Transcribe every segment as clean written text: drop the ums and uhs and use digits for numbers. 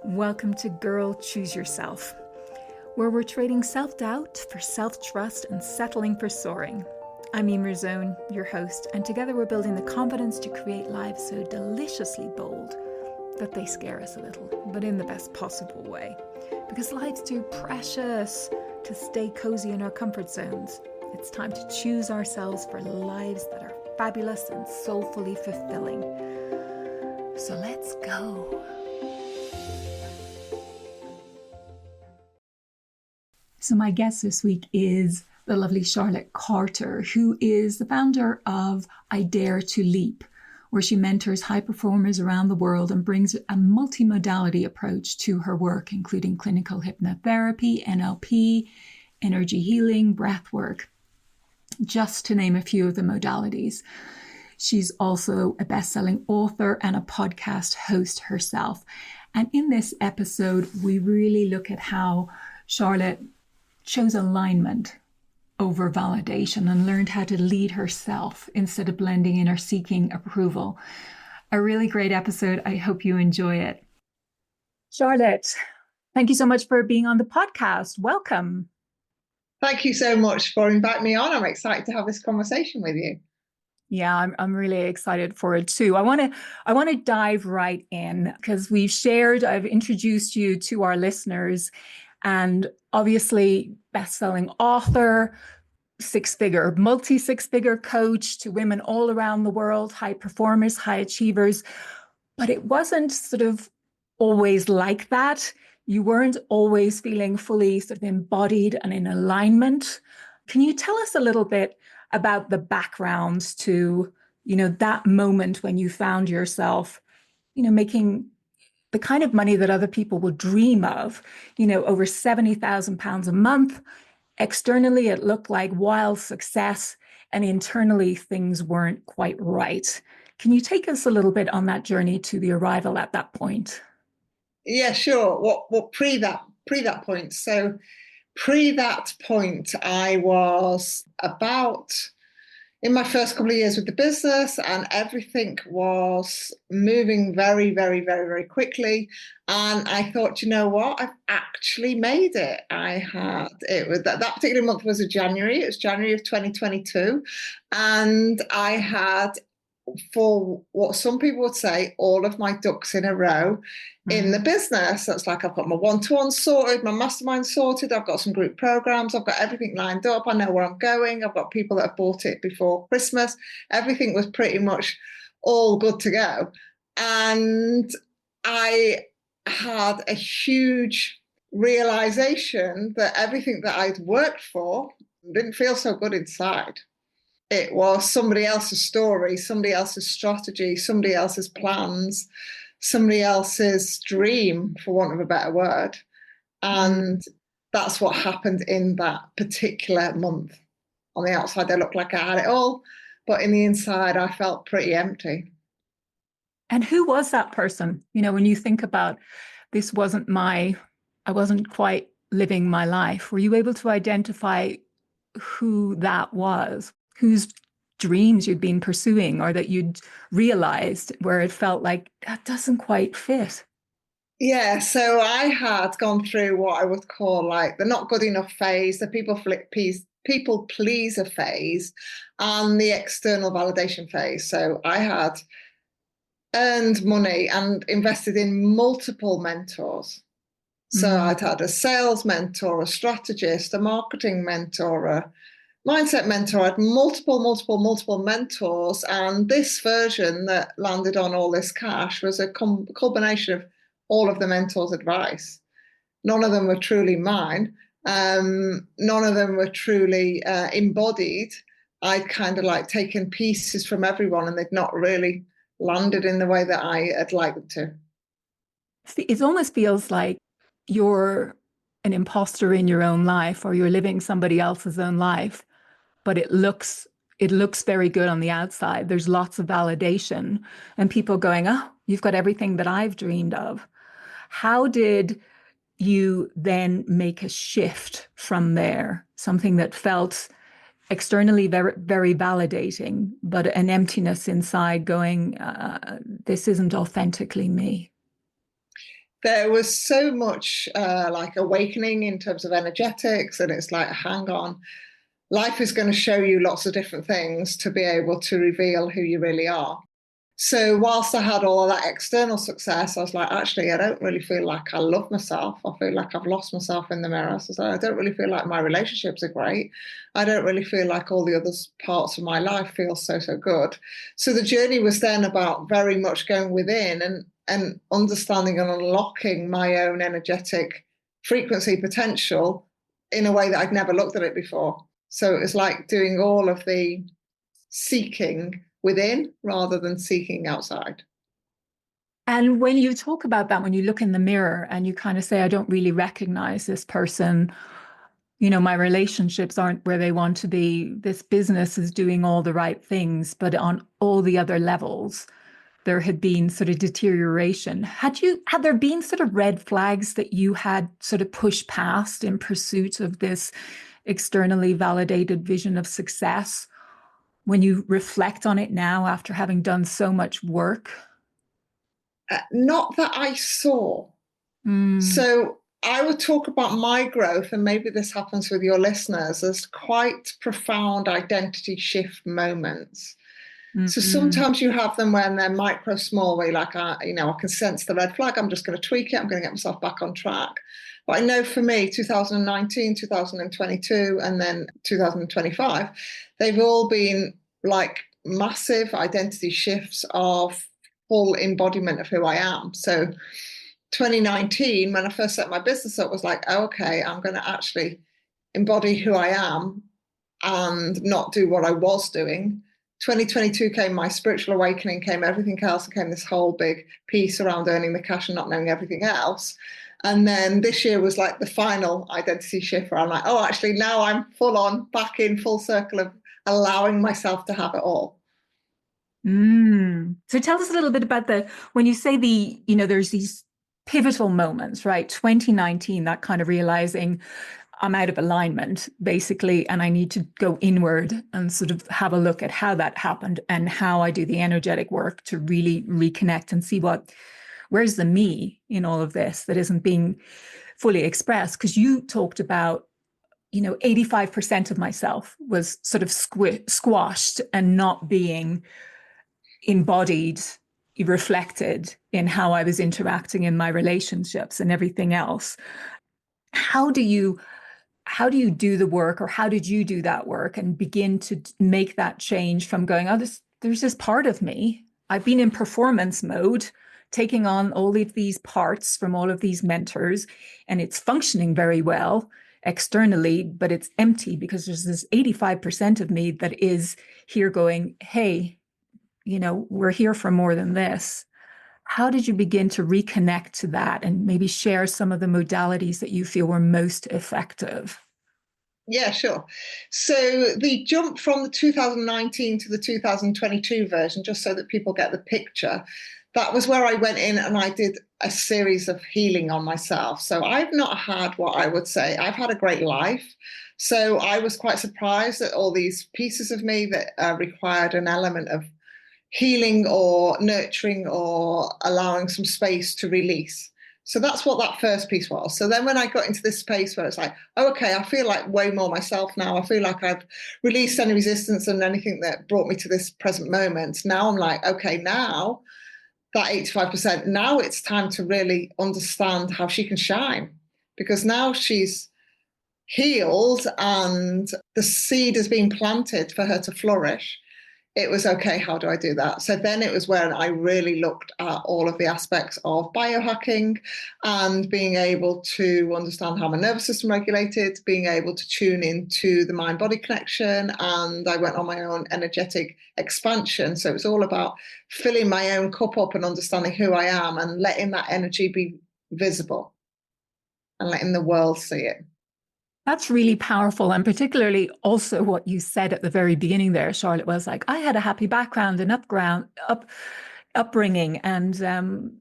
Welcome to Girl Choose Yourself, where we're trading self-doubt for self-trust and settling for soaring. I'm Emer Zone, your host, and together we're building the confidence to create lives so deliciously bold that they scare us a little, but in the best possible way. Because life's too precious to stay cozy in our comfort zones. It's time to choose ourselves for lives that are fabulous and soulfully fulfilling. So let's go. So my guest this week is the lovely Charlotte Carter, who is the founder of I Dare to Leap, where she mentors high performers around the world and brings a multimodality approach to her work, including clinical hypnotherapy, NLP, energy healing, breath work, just to name a few of the modalities. She's also a best-selling author and a podcast host herself. And in this episode, we really look at how Charlotte chose alignment over validation and learned how to lead herself instead of blending in or seeking approval. A really great episode. I hope you enjoy it. Charlotte, thank you so much for being on the podcast. Welcome. Thank you so much for inviting me on. I'm excited to have this conversation with you. Yeah, I'm really excited for it too. I want to dive right in because I've introduced you to our listeners, and obviously best-selling author, multi-six-figure coach to women all around the world, high performers, high achievers. But it wasn't sort of always like that. You weren't always feeling fully sort of embodied and in alignment. Can you tell us a little bit about the background to, that moment when you found yourself, making the kind of money that other people would dream of, over £70,000 a month. Externally, it looked like wild success, and internally, things weren't quite right. Can you take us a little bit on that journey to the arrival at that point? Yeah, sure. What pre that point? So pre that point, I was about in my first couple of years with the business, and everything was moving very, very, very, very quickly. And I thought, you know what? I've actually made it. It was that particular month was January. It was January of 2022. And I had, for what some people would say, all of my ducks in a row in the business. That's like I've got my one-to-one sorted, my mastermind sorted, I've got some group programs, I've got everything lined up, I know where I'm going, I've got people that have bought it before Christmas. Everything was pretty much all good to go. And I had a huge realization that everything that I'd worked for didn't feel so good inside. It was somebody else's story, somebody else's strategy, somebody else's plans, somebody else's dream, for want of a better word. And that's what happened in that particular month. On the outside, I looked like I had it all, but in the inside, I felt pretty empty. And who was that person? When you think about this I wasn't quite living my life. Were you able to identify who that was? Whose dreams you'd been pursuing, or that you'd realized where it felt like that doesn't quite fit? Yeah, so I had gone through what I would call like the not good enough phase, the people pleaser phase, and the external validation phase. So I had earned money and invested in multiple mentors. So I'd had a sales mentor, a strategist, a marketing mentor, a mindset mentor. I had multiple mentors. And this version that landed on all this cash was a combination of all of the mentors' advice. None of them were truly mine. None of them were truly embodied. I'd kind of like taken pieces from everyone, and they'd not really landed in the way that I had liked them to. It almost feels like you're an imposter in your own life, or you're living somebody else's own life, but it looks very good on the outside. There's lots of validation and people going, oh, you've got everything that I've dreamed of. How did you then make a shift from there? Something that felt externally very, very validating, but an emptiness inside going, this isn't authentically me. there was so much like awakening in terms of energetics, and it's like, hang on, life is going to show you lots of different things to be able to reveal who you really are. So whilst I had all of that external success, I was like, actually, I don't really feel like I love myself. I feel like I've lost myself in the mirror. So I don't really feel like my relationships are great. I don't really feel like all the other parts of my life feel so, so good. So the journey was then about very much going within and understanding and unlocking my own energetic frequency potential in a way that I'd never looked at it before. So it was like doing all of the seeking within rather than seeking outside. And when you talk about that, when you look in the mirror and you kind of say, I don't really recognize this person, my relationships aren't where they want to be, this business is doing all the right things, but on all the other levels, there had been sort of deterioration. Had there been sort of red flags that you had sort of pushed past in pursuit of this externally validated vision of success when you reflect on it now after having done so much work? Not that I saw. Mm, So I would talk about my growth, and maybe this happens with your listeners, as quite profound identity shift moments. So mm, sometimes you have them when they're micro small, where you're like, I can sense the red flag. I'm just going to tweak it. I'm going to get myself back on track. But I know for me, 2019, 2022, and then 2025, they've all been like massive identity shifts of full embodiment of who I am. So 2019, when I first set my business up, was like, oh, okay, I'm going to actually embody who I am and not do what I was doing. 2022 came, my spiritual awakening came, everything else came, this whole big piece around earning the cash and not knowing everything else. And then this year was like the final identity shift where I'm like, oh, actually, now I'm full on back in full circle of allowing myself to have it all. So tell us a little bit about when you say there's these pivotal moments, right? 2019, that kind of realizing I'm out of alignment, basically, and I need to go inward and sort of have a look at how that happened and how I do the energetic work to really reconnect and see where's the me in all of this that isn't being fully expressed. Because you talked about 85% of myself was sort of squashed and not being embodied, reflected in how I was interacting in my relationships and everything else. How do you do the work, or how did you do that work and begin to make that change from going, oh, there's this part of me. I've been in performance mode, taking on all of these parts from all of these mentors, and it's functioning very well externally, but it's empty because there's this 85% of me that is here going, hey, we're here for more than this. How did you begin to reconnect to that and maybe share some of the modalities that you feel were most effective? Yeah, sure. So the jump from the 2019 to the 2022 version, just so that people get the picture, that was where I went in and I did a series of healing on myself. So I've not had what I would say, I've had a great life. So I was quite surprised at all these pieces of me that required an element of healing or nurturing or allowing some space to release. So that's what that first piece was. So then when I got into this space where it's like, oh, okay, I feel like way more myself now. I feel like I've released any resistance and anything that brought me to this present moment. Now I'm like, okay, now that 85%, now it's time to really understand how she can shine, because now she's healed and the seed has been planted for her to flourish. It was okay, how do I do that? So then it was when I really looked at all of the aspects of biohacking and being able to understand how my nervous system regulated, being able to tune into the mind body connection. And I went on my own energetic expansion. So it's all about filling my own cup up and understanding who I am and letting that energy be visible and letting the world see it. That's really powerful. And particularly also what you said at the very beginning there, Charlotte, was like, I had a happy background and upbringing. And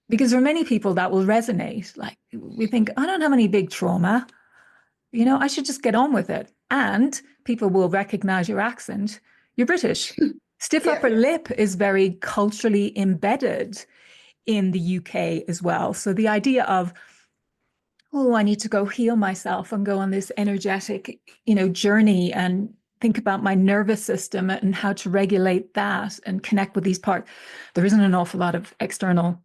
because there are many people that will resonate. Like we think, I don't have any big trauma. I should just get on with it. And people will recognize your accent. You're British. Stiff Yeah. upper lip is very culturally embedded in the UK as well. So the idea of, oh, I need to go heal myself and go on this energetic, journey and think about my nervous system and how to regulate that and connect with these parts. There isn't an awful lot of external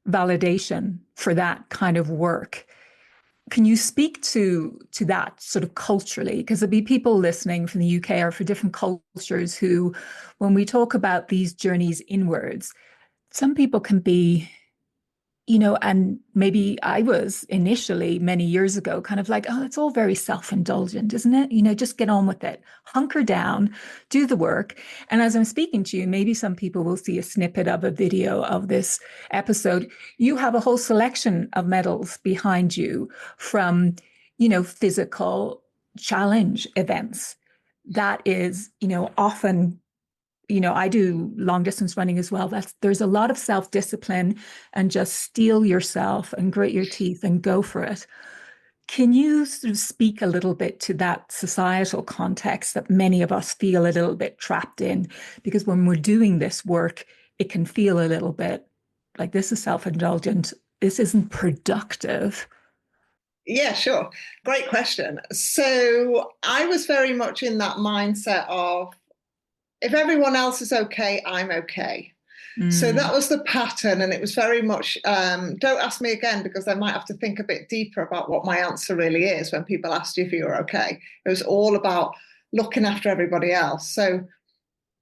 validation for that kind of work. Can you speak to that sort of culturally? Because there'll be people listening from the UK or for different cultures who, when we talk about these journeys inwards, some people can be, and maybe I was initially many years ago kind of like, oh, it's all very self-indulgent, isn't it? Just get on with it, hunker down, do the work. And as I'm speaking to you, maybe some people will see a snippet of a video of this episode. You have a whole selection of medals behind you from, physical challenge events. That is, often I do long distance running as well. There's a lot of self-discipline and just steel yourself and grit your teeth and go for it. Can you sort of speak a little bit to that societal context that many of us feel a little bit trapped in? Because when we're doing this work, it can feel a little bit like this is self-indulgent. This isn't productive. Yeah, sure. Great question. So I was very much in that mindset of if everyone else is okay, I'm okay. So that was the pattern, and it was very much don't ask me again because I might have to think a bit deeper about what my answer really is when people asked you if you were okay. It was all about looking after everybody else. So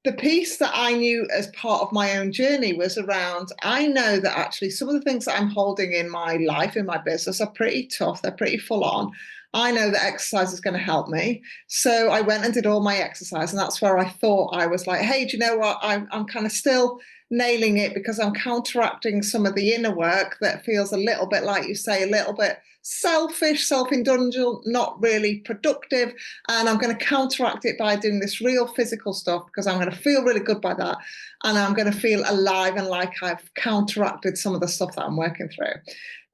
the piece that I knew as part of my own journey was around, I know that actually some of the things that I'm holding in my life, in my business, are pretty tough. They're pretty full on. I know that exercise is going to help me. So I went and did all my exercise. And that's where I thought I was like, hey, do you know what? I'm kind of still nailing it because I'm counteracting some of the inner work that feels a little bit, like you say, a little bit selfish, self-indulgent, not really productive. And I'm going to counteract it by doing this real physical stuff because I'm going to feel really good by that. And I'm going to feel alive and like I've counteracted some of the stuff that I'm working through.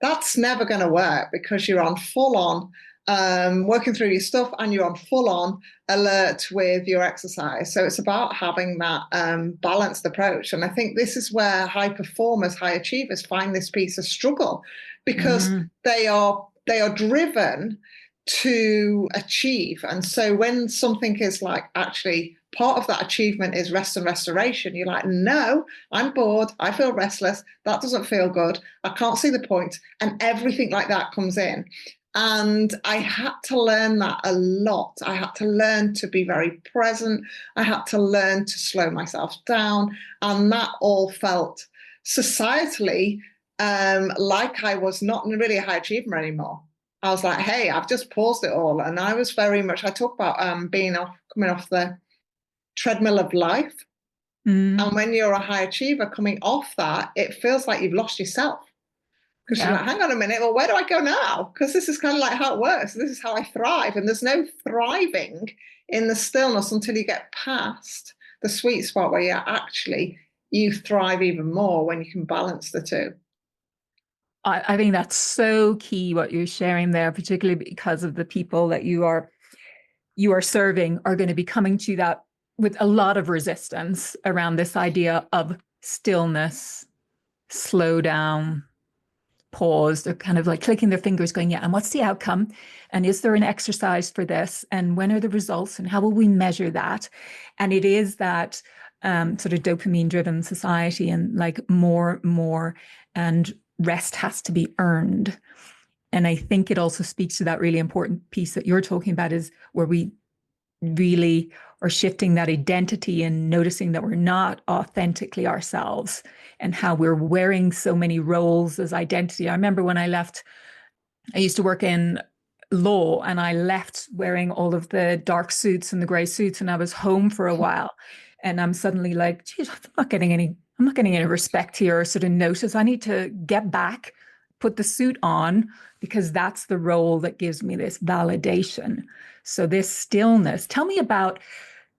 That's never going to work because you're on full on working through your stuff and you're on full on alert with your exercise. So it's about having that balanced approach. And I think this is where high performers, high achievers find this piece of struggle because they are driven to achieve. And so when something is like actually part of that achievement is rest and restoration, you're like, no, I'm bored. I feel restless. That doesn't feel good. I can't see the point. And everything like that comes in. And I had to learn that a lot. I had to learn to be very present. I had to learn to slow myself down. And that all felt societally like I was not really a high achiever anymore. I was like, hey, I've just paused it all. And I was very much, I talk about coming off the treadmill of life. And when you're a high achiever coming off that, it feels like you've lost yourself. Because you're like, hang on a minute, well, where do I go now? Because this is kind of like how it works. This is how I thrive. And there's no thriving in the stillness until you get past the sweet spot where you thrive even more when you can balance the two. I think that's so key what you're sharing there, particularly because of the people that you are serving are going to be coming to that with a lot of resistance around this idea of stillness, slow down, pause. They're kind of like clicking their fingers going, yeah, and what's the outcome? And is there an exercise for this? And when are the results? And how will we measure that? And it is that sort of dopamine driven society and like more, and rest has to be earned. And I think it also speaks to that really important piece that you're talking about is where we really are shifting that identity and noticing that we're not authentically ourselves and how we're wearing so many roles as identity. I remember when I used to work in law and I left wearing all of the dark suits and the gray suits and I was home for a while and I'm suddenly like, geez, I'm not getting any respect here or sort of notice. I need to get back, put the suit on because that's the role that gives me this validation. So this stillness, tell me about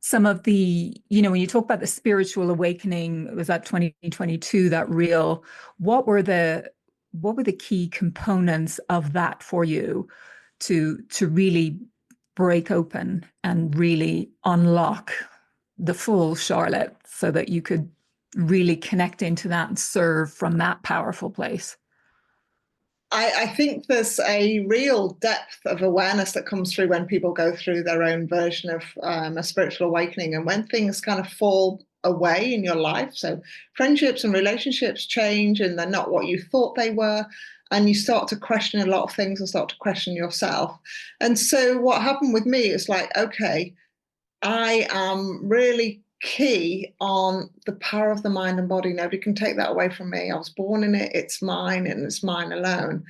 some of the, when you talk about the spiritual awakening, was that 2022, that real, what were the key components of that for you to really break open and really unlock the full Charlotte so that you could really connect into that and serve from that powerful place. I think there's a real depth of awareness that comes through when people go through their own version of a spiritual awakening, and when things kind of fall away in your life. So friendships and relationships change, and they're not what you thought they were. And you start to question a lot of things and start to question yourself. And so what happened with me is like, okay, I am really key on the power of the mind and body. Nobody can take that away from me. I was born in it, it's mine, and it's mine alone.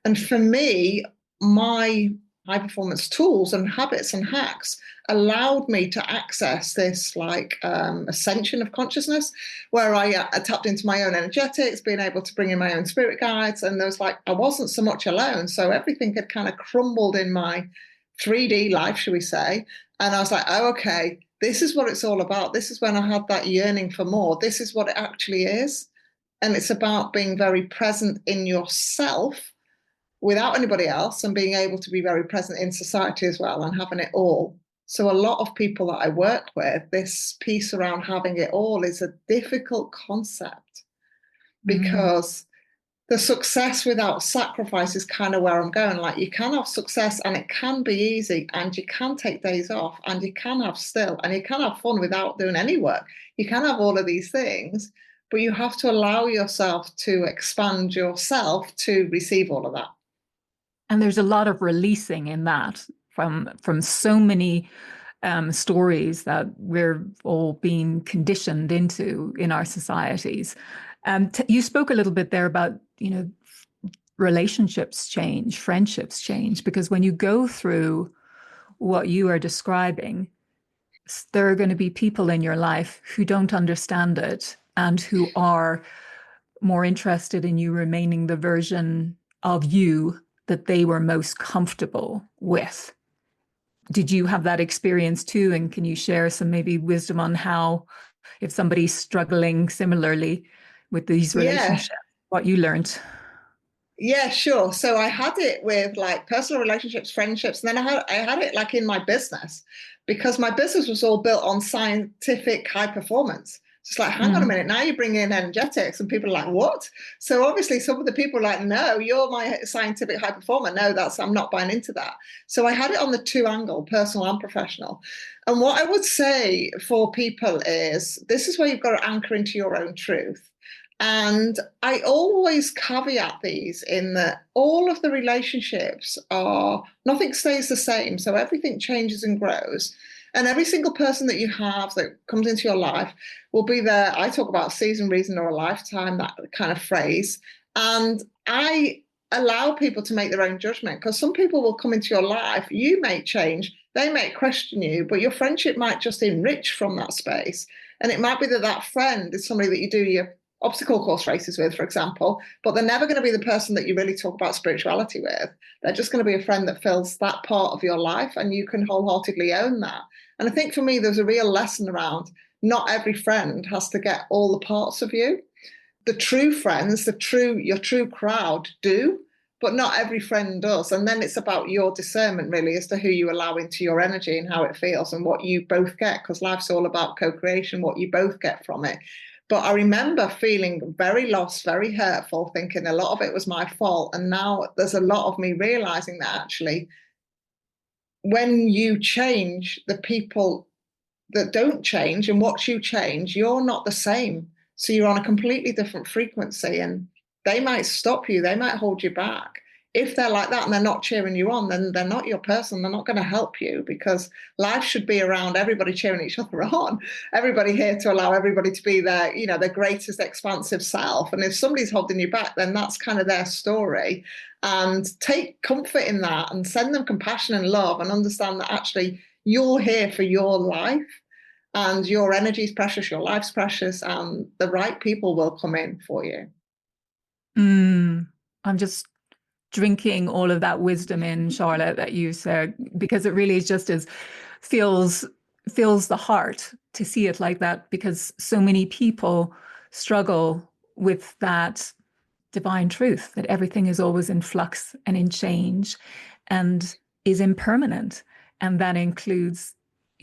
And for me, my high performance tools and habits and hacks allowed me to access this like ascension of consciousness where I tapped into my own energetics, being able to bring in my own spirit guides. And there was like, I wasn't so much alone. So everything had kind of crumbled in my 3D life, shall we say. And I was like, oh, okay, this is what it's all about. This is when I had that yearning for more. This is what it actually is. And it's about being very present in yourself without anybody else and being able to be very present in society as well and having it all. So a lot of people that I work with, this piece around having it all is a difficult concept Mm. because the success without sacrifice is kind of where I'm going. Like you can have success and it can be easy and you can take days off and you can have still and you can have fun without doing any work. You can have all of these things, but you have to allow yourself to expand yourself to receive all of that. And there's a lot of releasing in that from so many stories that we're all being conditioned into in our societies. You spoke a little bit there about, relationships change, friendships change, because when you go through what you are describing, there are going to be people in your life who don't understand it and who are more interested in you remaining the version of you that they were most comfortable with. Did you have that experience too? And can you share some maybe wisdom on how, if somebody's struggling similarly with these Yeah. relationships, what you learned? Yeah, sure. So I had it with like personal relationships, friendships, and then I had it like in my business because my business was all built on scientific high performance. It's like, hang on a Mm. minute, now you bring in energetics, and people are like, what? So obviously some of the people are like, no, you're my scientific high performer. No, I'm not buying into that. So I had it on the two angle, personal and professional. And what I would say for people is this is where you've got to anchor into your own truth. And I always caveat these in that all of the relationships are, nothing stays the same. So everything changes and grows. And every single person that you have that comes into your life will be there. I talk about season, reason, or a lifetime, that kind of phrase. And I allow people to make their own judgment because some people will come into your life. You may change, they may question you, but your friendship might just enrich from that space. And it might be that that friend is somebody that you do your obstacle course races with, for example, but they're never going to be the person that you really talk about spirituality with. They're just going to be a friend that fills that part of your life, and you can wholeheartedly own that. And I think for me, there's a real lesson around not every friend has to get all the parts of you. The true friends, your true crowd do, but not every friend does. And then it's about your discernment really as to who you allow into your energy and how it feels and what you both get, because life's all about co-creation, what you both get from it. But I remember feeling very lost, very hurtful, thinking a lot of it was my fault. And now there's a lot of me realizing that actually, when you change, the people that don't change and watch you change, you're not the same. So you're on a completely different frequency, and they might stop you, they might hold you back. If they're like that and they're not cheering you on, then they're not your person. They're not going to help you because life should be around everybody cheering each other on. Everybody here to allow everybody to be their greatest expansive self. And if somebody's holding you back, then that's kind of their story. And take comfort in that and send them compassion and love and understand that actually you're here for your life and your energy is precious, your life's precious, and the right people will come in for you. I'm just drinking all of that wisdom in, Charlotte, that you said, because it really is just as feels the heart to see it like that, because so many people struggle with that divine truth that everything is always in flux and in change and is impermanent. And that includes,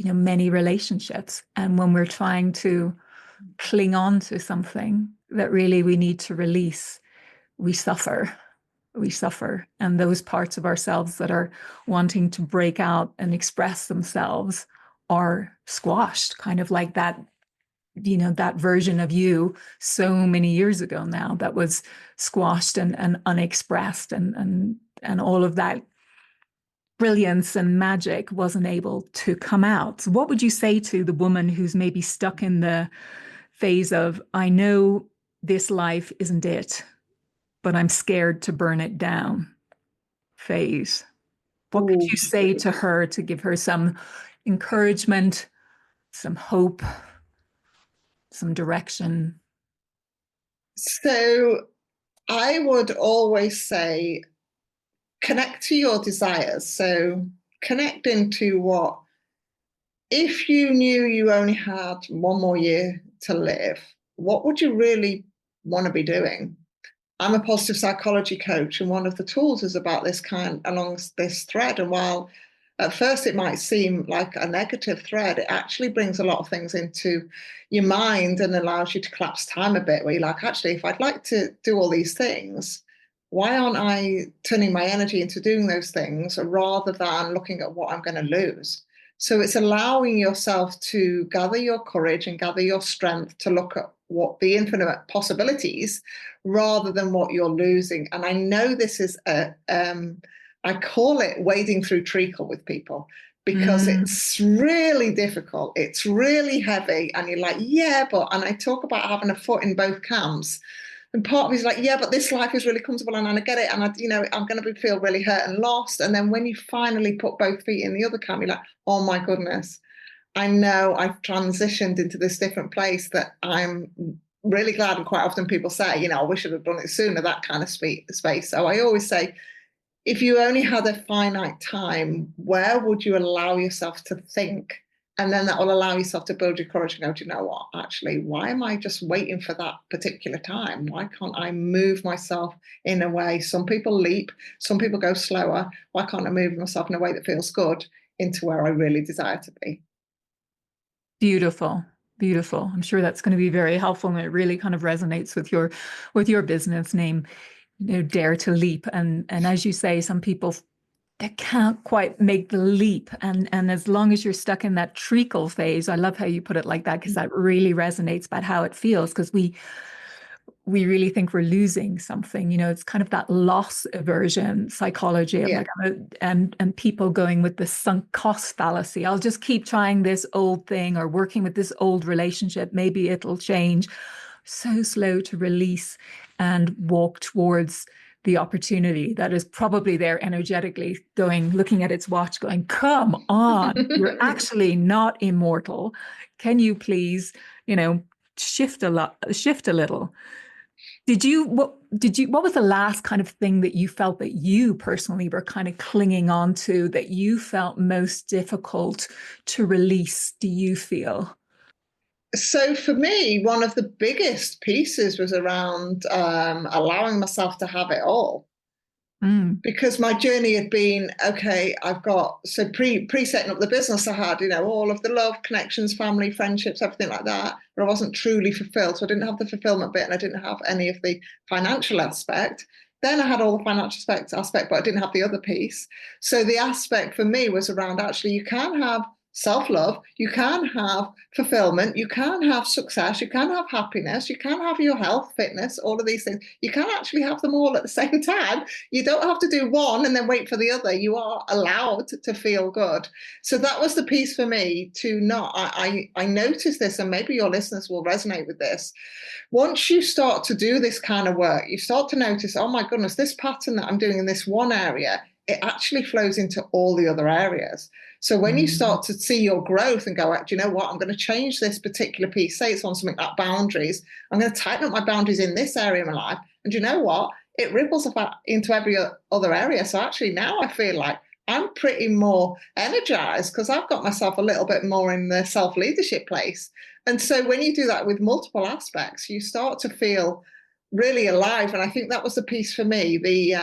many relationships. And when we're trying to cling on to something that really we need to release, we suffer. We suffer. And those parts of ourselves that are wanting to break out and express themselves are squashed, kind of like that, that version of you so many years ago now that was squashed and unexpressed, and all of that brilliance and magic wasn't able to come out. So what would you say to the woman who's maybe stuck in the phase of, I know this life isn't it, but I'm scared to burn it down phase? What could Ooh. you say to her to give her some encouragement, some hope, some direction? So I would always say connect to your desires. So connect into what, if you knew you only had one more year to live, what would you really want to be doing? I'm a positive psychology coach, and one of the tools is about this kind along this thread. And while at first it might seem like a negative thread, it actually brings a lot of things into your mind and allows you to collapse time a bit, where you're like, actually, if I'd like to do all these things, why aren't I turning my energy into doing those things rather than looking at what I'm going to lose? So it's allowing yourself to gather your courage and gather your strength to look at what the infinite possibilities rather than what you're losing. And I know this is I call it wading through treacle with people, because Mm. it's really difficult. It's really heavy. And you're like, yeah, but, and I talk about having a foot in both camps. And part of me is like, yeah, but this life is really comfortable and I get it. And I'm going to feel really hurt and lost. And then when you finally put both feet in the other camp, you're like, oh my goodness, I know I've transitioned into this different place that I'm really glad. And quite often people say, I wish I'd have done it sooner, that kind of space. So I always say, if you only had a finite time, where would you allow yourself to think? And then that will allow yourself to build your courage and go, do you know what? Actually, why am I just waiting for that particular time? Why can't I move myself in a way? Some people leap, some people go slower. Why can't I move myself in a way that feels good into where I really desire to be? Beautiful. Beautiful. I'm sure that's going to be very helpful, and it really kind of resonates with your business name, Dare to Leap. And as you say, some people, they can't quite make the leap. And as long as you're stuck in that treacle phase, I love how you put it like that, because that really resonates about how it feels, because we really think we're losing something. It's kind of that loss aversion psychology of Yeah. like, and people going with the sunk cost fallacy. I'll just keep trying this old thing or working with this old relationship. Maybe it'll change. So slow to release and walk towards the opportunity that is probably there energetically going, looking at its watch, going, come on, you're actually not immortal. Can you please, shift a little? What was the last kind of thing that you felt that you personally were kind of clinging on to, that you felt most difficult to release, do you feel? So for me, one of the biggest pieces was around allowing myself to have it all, Mm. because my journey had been, okay, I've got, so pre setting up the business, I had, all of the love, connections, family, friendships, everything like that, but I wasn't truly fulfilled. So I didn't have the fulfillment bit and I didn't have any of the financial aspect. Then I had all the financial aspect, but I didn't have the other piece. So the aspect for me was around, actually, you can have self-love, you can have fulfillment, you can have success, you can have happiness, you can have your health, fitness, all of these things. You can actually have them all at the same time. You don't have to do one and then wait for the other. You are allowed to feel good. So that was the piece for me to not, I noticed this, and maybe your listeners will resonate with this. Once you start to do this kind of work, you start to notice, oh my goodness, this pattern that I'm doing in this one area, it actually flows into all the other areas. So when you start to see your growth and go, do you know what? I'm going to change this particular piece. Say it's on something like boundaries. I'm going to tighten up my boundaries in this area of my life. And you know what? It ripples into every other area. So actually now I feel like I'm pretty more energized because I've got myself a little bit more in the self-leadership place. And so when you do that with multiple aspects, you start to feel really alive. And I think that was the piece for me, the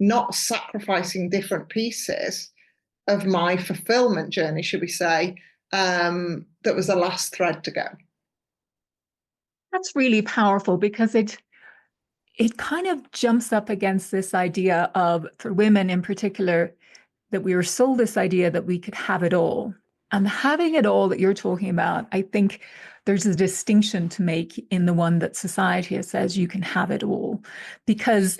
not sacrificing different pieces of my fulfillment journey, should we say, that was the last thread to go. That's really powerful because it kind of jumps up against this idea of, for women in particular, that we were sold this idea that we could have it all. And having it all that you're talking about, I think there's a distinction to make in the one that society says you can have it all. Because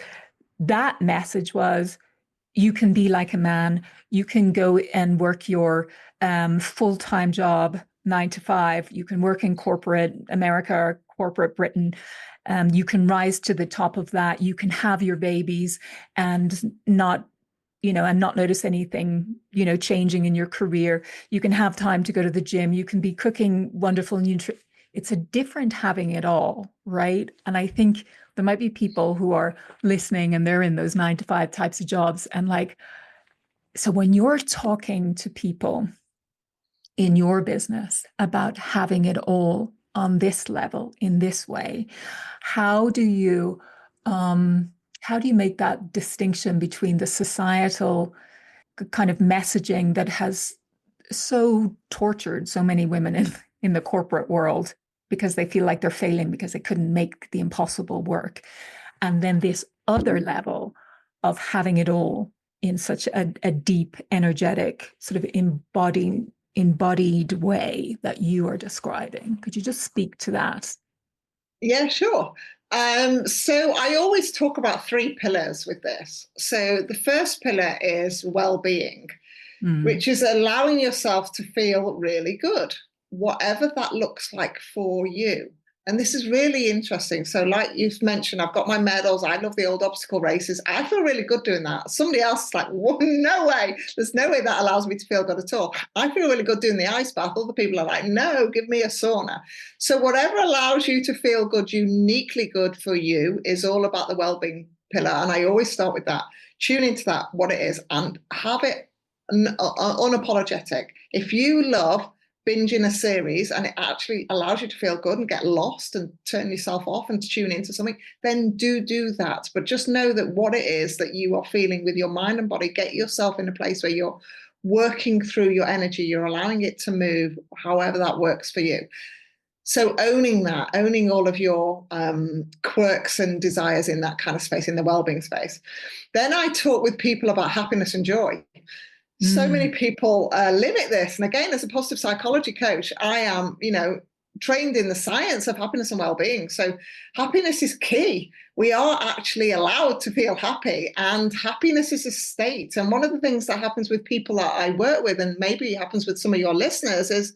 that message was you can be like a man, you can go and work your full-time job 9 to 5, you can work in corporate America or corporate Britain, you can rise to the top of that, you can have your babies and not and not notice anything, changing in your career. You can have time to go to the gym. You can be cooking wonderful nutrient. It's a different having it all, right? And I think there might be people who are listening and they're in those 9 to 5 types of jobs. And like, so when you're talking to people in your business about having it all on this level, in this way, how do you make that distinction between the societal kind of messaging that has so tortured so many women in the corporate world because they feel like they're failing because they couldn't make the impossible work, and then this other level of having it all in such a deep, energetic, sort of embodied way that you are describing? Could you just speak to that? Yeah, sure. So I always talk about three pillars with this. So the first pillar is well-being, Mm. which is allowing yourself to feel really good, whatever that looks like for you. And this is really interesting. So, like you've mentioned, I've got my medals. I love the old obstacle races. I feel really good doing that. Somebody else is like, whoa, no way. There's no way that allows me to feel good at all. I feel really good doing the ice bath. Other people are like, no, give me a sauna. So, whatever allows you to feel good, uniquely good for you, is all about the well-being pillar. And I always start with that. Tune into that, what it is, and have it unapologetic. If you love binging a series and it actually allows you to feel good and get lost and turn yourself off and tune into something, then do that. But just know that what it is that you are feeling with your mind and body, get yourself in a place where you're working through your energy, you're allowing it to move however that works for you. So owning that, owning all of your quirks and desires in that kind of space, in the well-being space. Then I talk with people about happiness and joy. So many Mm. people limit this. And again, as a positive psychology coach, I am, trained in the science of happiness and well-being. So happiness is key. We are actually allowed to feel happy, and happiness is a state. And one of the things that happens with people that I work with, and maybe happens with some of your listeners, is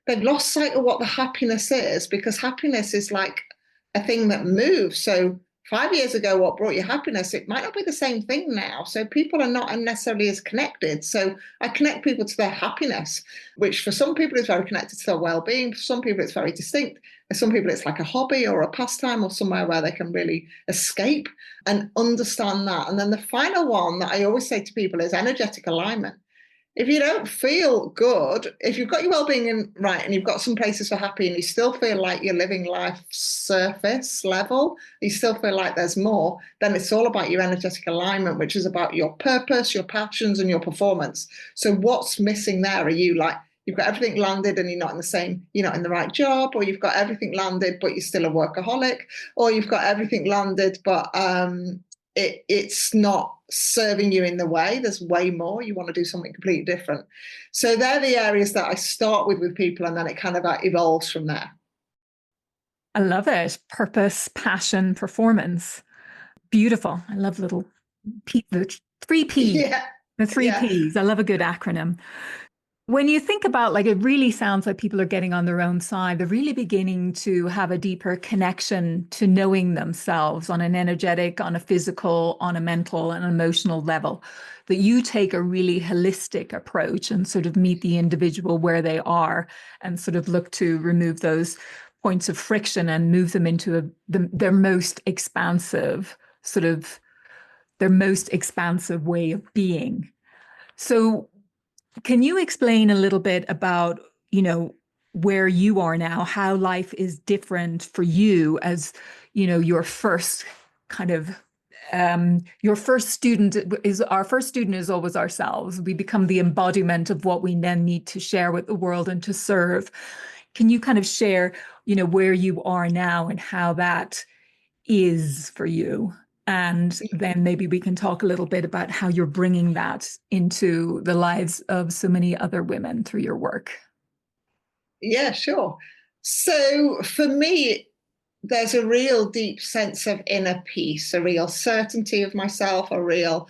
they've lost sight of what the happiness is, because happiness is like a thing that moves. So 5 years ago, what brought you happiness, it might not be the same thing now. So people are not necessarily as connected. So I connect people to their happiness, which for some people is very connected to their well-being. For some people, it's very distinct. For some people, it's like a hobby or a pastime or somewhere where they can really escape and understand that. And then the final one that I always say to people is energetic alignment. If you don't feel good, if you've got your well-being in right and you've got some places for happy and you still feel like you're living life surface level, you still feel like there's more, then it's all about your energetic alignment, which is about your purpose, your passions, and your performance. So what's missing there? Are you like, you've got everything landed and you're not in the right job, or you've got everything landed but you're still a workaholic, or you've got everything landed but it's not serving you in the way. There's way more. You want to do something completely different. So they're the areas that I start with people, and then it kind of evolves from there. I love it. Purpose, passion, performance. Beautiful. I love the three P, Yeah, the three yeah. Ps. I love a good acronym. When you think about, like, it really sounds like people are getting on their own side. They're really beginning to have a deeper connection to knowing themselves on an energetic, on a physical, on a mental and emotional level. That you take a really holistic approach and sort of meet the individual where they are and sort of look to remove those points of friction and move them into their most expansive way of being. So can you explain a little bit about, where you are now, how life is different for you as, your first kind of your first student is our first student is always ourselves. We become the embodiment of what we then need to share with the world and to serve. Can you kind of share where you are now and how that is for you. And then maybe we can talk a little bit about how you're bringing that into the lives of so many other women through your work. Yeah, sure. So for me, there's a real deep sense of inner peace, a real certainty of myself, a real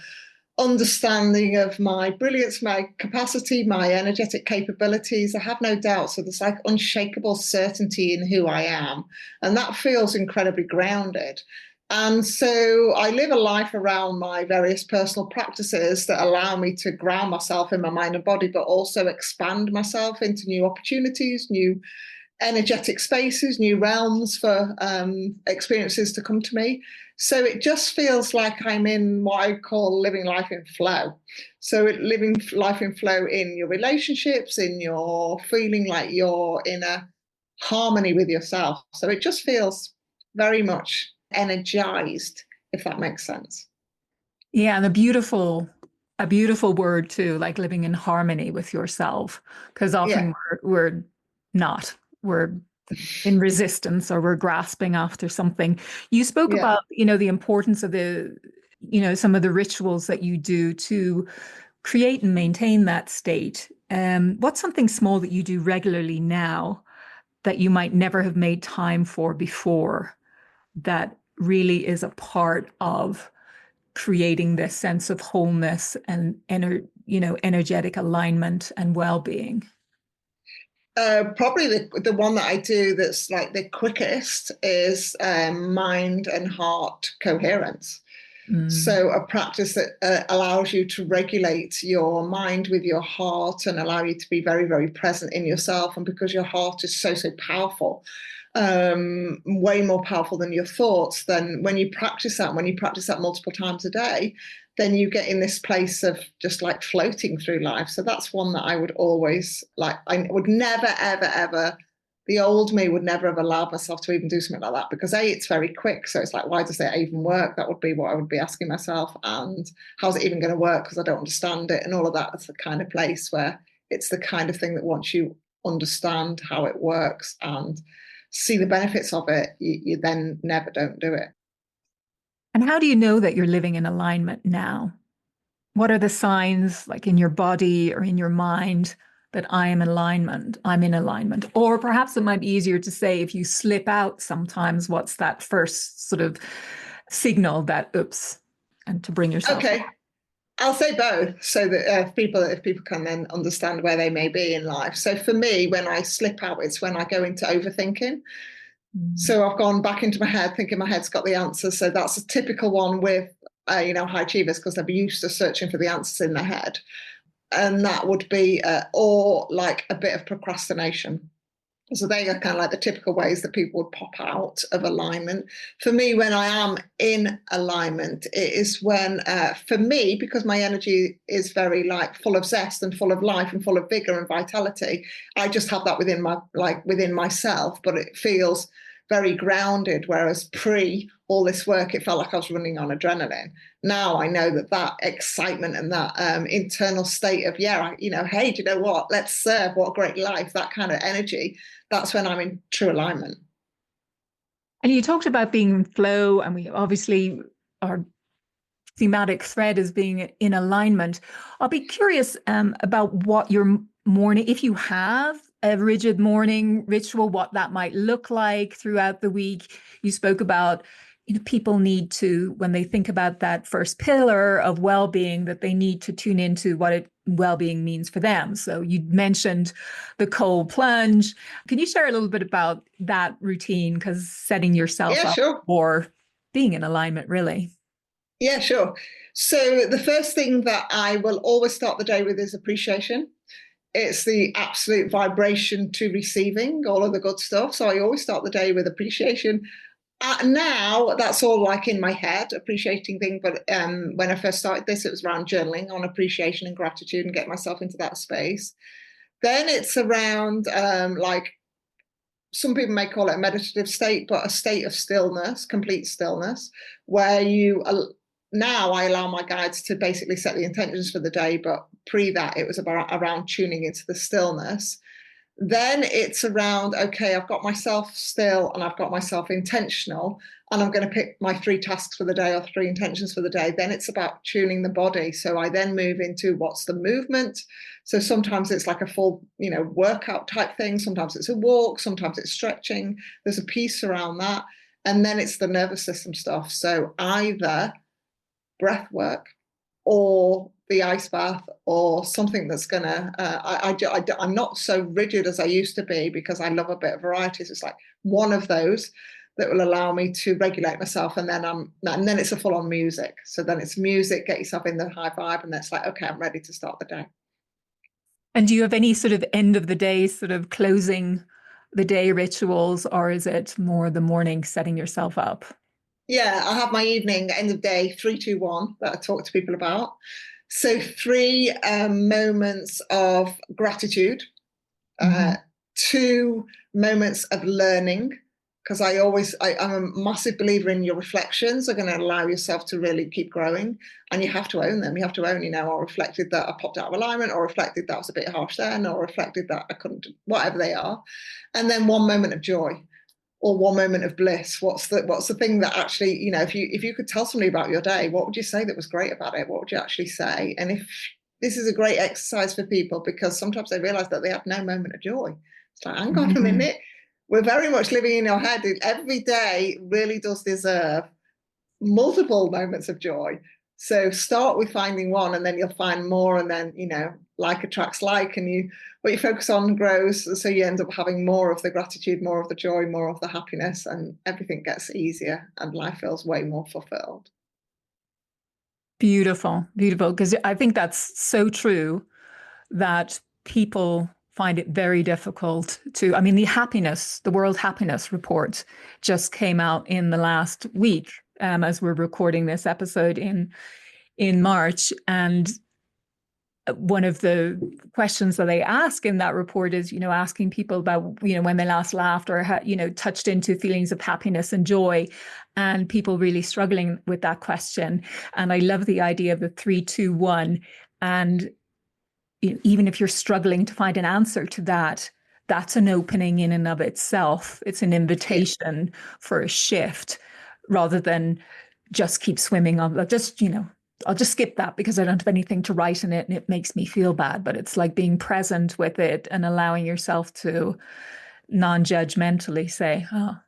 understanding of my brilliance, my capacity, my energetic capabilities. I have no doubt. So there's like unshakable certainty in who I am. And that feels incredibly grounded. And so I live a life around my various personal practices that allow me to ground myself in my mind and body, but also expand myself into new opportunities, new energetic spaces, new realms for experiences to come to me. So it just feels like I'm in what I call living life in flow. So living life in flow in your relationships, in your feeling like you're in a harmony with yourself. So it just feels very much energized, if that makes sense. Yeah, and a beautiful word too, like living in harmony with yourself, because Yeah. often we're not. We're in resistance or we're grasping after something. You spoke Yeah. about, the importance of some of the rituals that you do to create and maintain that state. What's something small that you do regularly now that you might never have made time for before that really is a part of creating this sense of wholeness and energetic alignment and well-being? Probably the one that I do that's like the quickest is mind and heart coherence. Mm. So a practice that allows you to regulate your mind with your heart and allow you to be very, very present in yourself. And because your heart is so, so powerful, way more powerful than your thoughts, then when you practice that multiple times a day, then you get in this place of just like floating through life. So that's one that I would always like. I would never, ever, ever, the old me would never have allowed myself to even do something like that because A, it's very quick. So it's like, why does it even work? That would be what I would be asking myself. And how's it even going to work? Because I don't understand it. And all of that. That's the kind of place where it's the kind of thing that once you understand how it works and see the benefits of it, you then never don't do it. And how do you know that you're living in alignment now? What are the signs, like in your body or in your mind, that I am in alignment? I'm in alignment. Or perhaps it might be easier to say if you slip out sometimes, what's that first sort of signal that, oops, and to bring yourself back? Okay. I'll say both so that if people can then understand where they may be in life. So for me, when I slip out, it's when I go into overthinking. Mm. So I've gone back into my head, thinking my head's got the answers. So that's a typical one with, high achievers because they're used to searching for the answers in their head. And that would be, or like a bit of procrastination. So they are kind of like the typical ways that people would pop out of alignment. For me, when I am in alignment, it is when, for me, because my energy is very like full of zest and full of life and full of vigor and vitality, I just have that within myself, but it feels very grounded. Whereas pre all this work, it felt like I was running on adrenaline. Now I know that excitement and that internal state of, hey, do you know what? Let's serve. What a great life. That kind of energy. That's when I'm in true alignment. And you talked about being in flow, and we obviously our thematic thread is being in alignment. I'll be curious about what your morning, if you have a rigid morning ritual, what that might look like throughout the week. You spoke about, people need to, when they think about that first pillar of well-being, that they need to tune into what well-being means for them. So you mentioned the cold plunge. Can you share a little bit about that routine? Because setting yourself Yeah, up sure. for being in alignment, really. Yeah, sure. So the first thing that I will always start the day with is appreciation. It's the absolute vibration to receiving all of the good stuff. So I always start the day with appreciation. Now that's all like in my head, appreciating things. But when I first started this, it was around journaling on appreciation and gratitude and get myself into that space. Then it's around like some people may call it a meditative state, but a state of stillness, complete stillness, where now I allow my guides to basically set the intentions for the day, but pre that it was about around tuning into the stillness. Then it's around, okay, I've got myself still and I've got myself intentional, and I'm going to pick my 3 tasks for the day or 3 intentions for the day. Then it's about tuning the body. So I then move into what's the movement. So sometimes it's like a full, workout type thing. Sometimes it's a walk. Sometimes it's stretching. There's a piece around that. And then it's the nervous system stuff. So either breath work or the ice bath or something that's gonna I'm not so rigid as I used to be, because I love a bit of variety. So it's like one of those that will allow me to regulate myself, and then it's a full-on music. So then it's music, get yourself in the high vibe, and that's like, okay, I'm ready to start the day. And do you have any sort of end of the day, sort of closing the day rituals, or is it more the morning setting yourself up? Yeah, I have my evening end of day 3-2-1 that I talk to people about. So 3 moments of gratitude, Mm-hmm. 2 moments of learning, because I'm a massive believer in your reflections are going to allow yourself to really keep growing, and you have to own them. You have to own, I reflected that I popped out of alignment, or reflected that was a bit harsh then, or reflected that I couldn't, whatever they are. And then 1 moment of joy or 1 moment of bliss. What's the thing that actually, if you could tell somebody about your day, what would you say that was great about it? What would you actually say? And if this is a great exercise for people, because sometimes they realize that they have no moment of joy. It's like, hang on a Mm-hmm. minute. We're very much living in your head. Every day really does deserve multiple moments of joy. So start with finding one, and then you'll find more, and then like attracts like, and what you focus on grows. So you end up having more of the gratitude, more of the joy, more of the happiness, and everything gets easier, and life feels way more fulfilled. Beautiful, beautiful. Because I think that's so true that people find it very difficult to. I mean, the World Happiness Report just came out in the last week, as we're recording this episode in March, and one of the questions that they ask in that report is, asking people about, when they last laughed or, touched into feelings of happiness and joy, and people really struggling with that question. And I love the idea of the 3-2-1. And even if you're struggling to find an answer to that, that's an opening in and of itself. It's an Yeah. invitation for a shift, rather than just keep swimming on, I'll just skip that because I don't have anything to write in it and it makes me feel bad. But it's like being present with it and allowing yourself to non-judgmentally say, oh,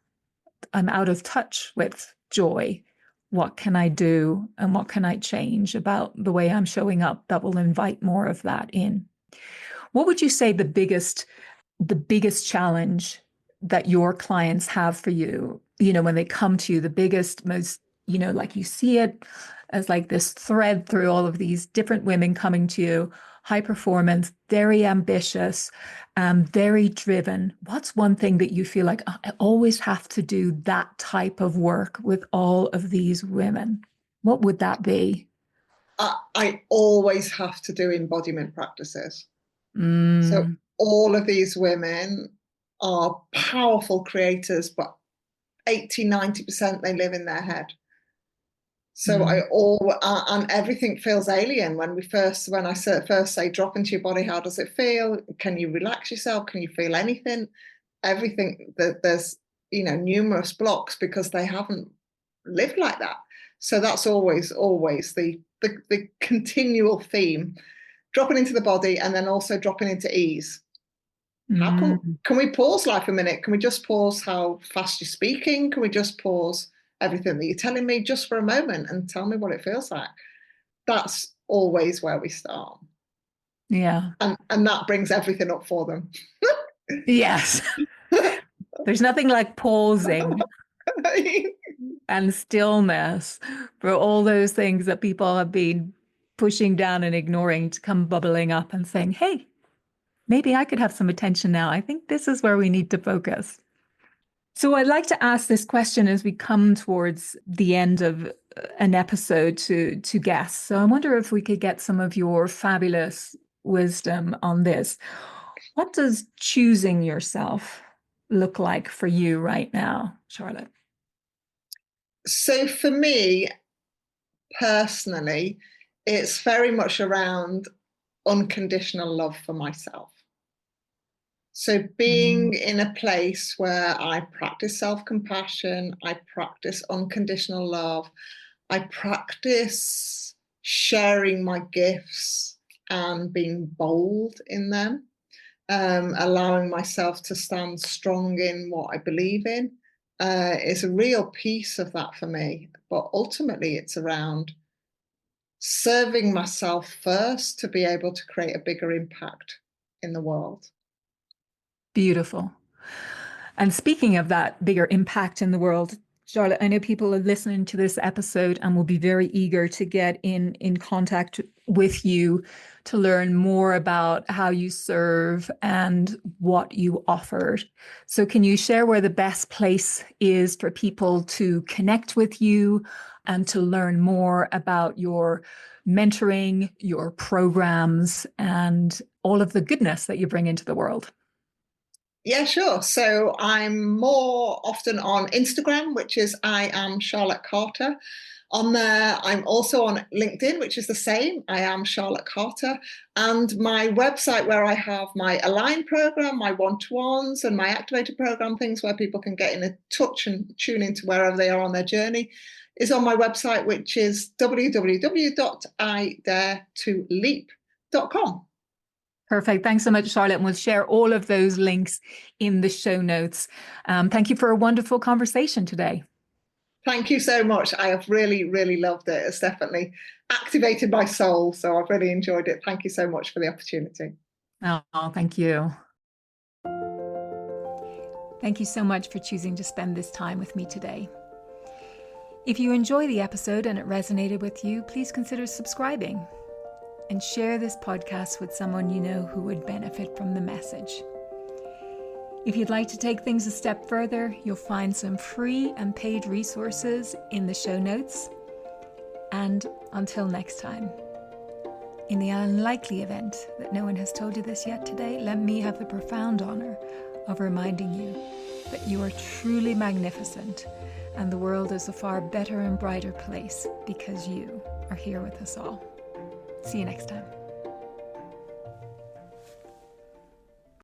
I'm out of touch with joy. What can I do and what can I change about the way I'm showing up that will invite more of that in? What would you say the biggest challenge that your clients have for you, when they come to you, the biggest, most, like you see it as like this thread through all of these different women coming to you, high performance, very ambitious, very driven. What's one thing that you feel like, "Oh, I always have to do that type of work with all of these women"? What would that be? I always have to do embodiment practices. So Mm, all of these women are powerful creators, but 80-90% they live in their head. So mm, and everything feels alien when I first say drop into your body. How does it feel? Can you relax yourself? Can you feel anything? Everything that there's numerous blocks because they haven't lived like that. So that's always the continual theme, dropping into the body, and then also dropping into ease. How mm. can we pause life a minute? Can we just pause how fast you're speaking? Can we just pause everything that you're telling me just for a moment and tell me what it feels like? That's always where we start. Yeah. And that brings everything up for them. Yes. There's nothing like pausing and stillness for all those things that people have been pushing down and ignoring to come bubbling up and saying, hey, maybe I could have some attention now. I think this is where we need to focus. So I'd like to ask this question as we come towards the end of an episode to guests. So I wonder if we could get some of your fabulous wisdom on this. What does choosing yourself look like for you right now, Charlotte? So for me personally, it's very much around unconditional love for myself. So being in a place where I practice self-compassion, I practice unconditional love, I practice sharing my gifts and being bold in them, allowing myself to stand strong in what I believe in, is a real piece of that for me. But ultimately, it's around serving myself first to be able to create a bigger impact in the world. Beautiful. And speaking of that bigger impact in the world, Charlotte, I know people are listening to this episode and will be very eager to get in contact with you to learn more about how you serve and what you offer. So can you share where the best place is for people to connect with you and to learn more about your mentoring, your programs, and all of the goodness that you bring into the world? Yeah, sure. So I'm more often on Instagram, which is I am Charlotte Carter. On there, I'm also on LinkedIn, which is the same. I am Charlotte Carter. And my website, where I have my Align program, my one-to-ones, and my activator program, things where people can get in a touch and tune into wherever they are on their journey, is on my website, which is www.idaretoleap.com. Perfect. Thanks so much, Charlotte. And we'll share all of those links in the show notes. Thank you for a wonderful conversation today. Thank you so much. I have really, really loved it. It's definitely activated my soul. So I've really enjoyed it. Thank you so much for the opportunity. Oh, thank you. Thank you so much for choosing to spend this time with me today. If you enjoy the episode and it resonated with you, please consider subscribing and share this podcast with someone you know who would benefit from the message. If you'd like to take things a step further, you'll find some free and paid resources in the show notes. And until next time, in the unlikely event that no one has told you this yet today, let me have the profound honor of reminding you that you are truly magnificent and the world is a far better and brighter place because you are here with us all. See you next time.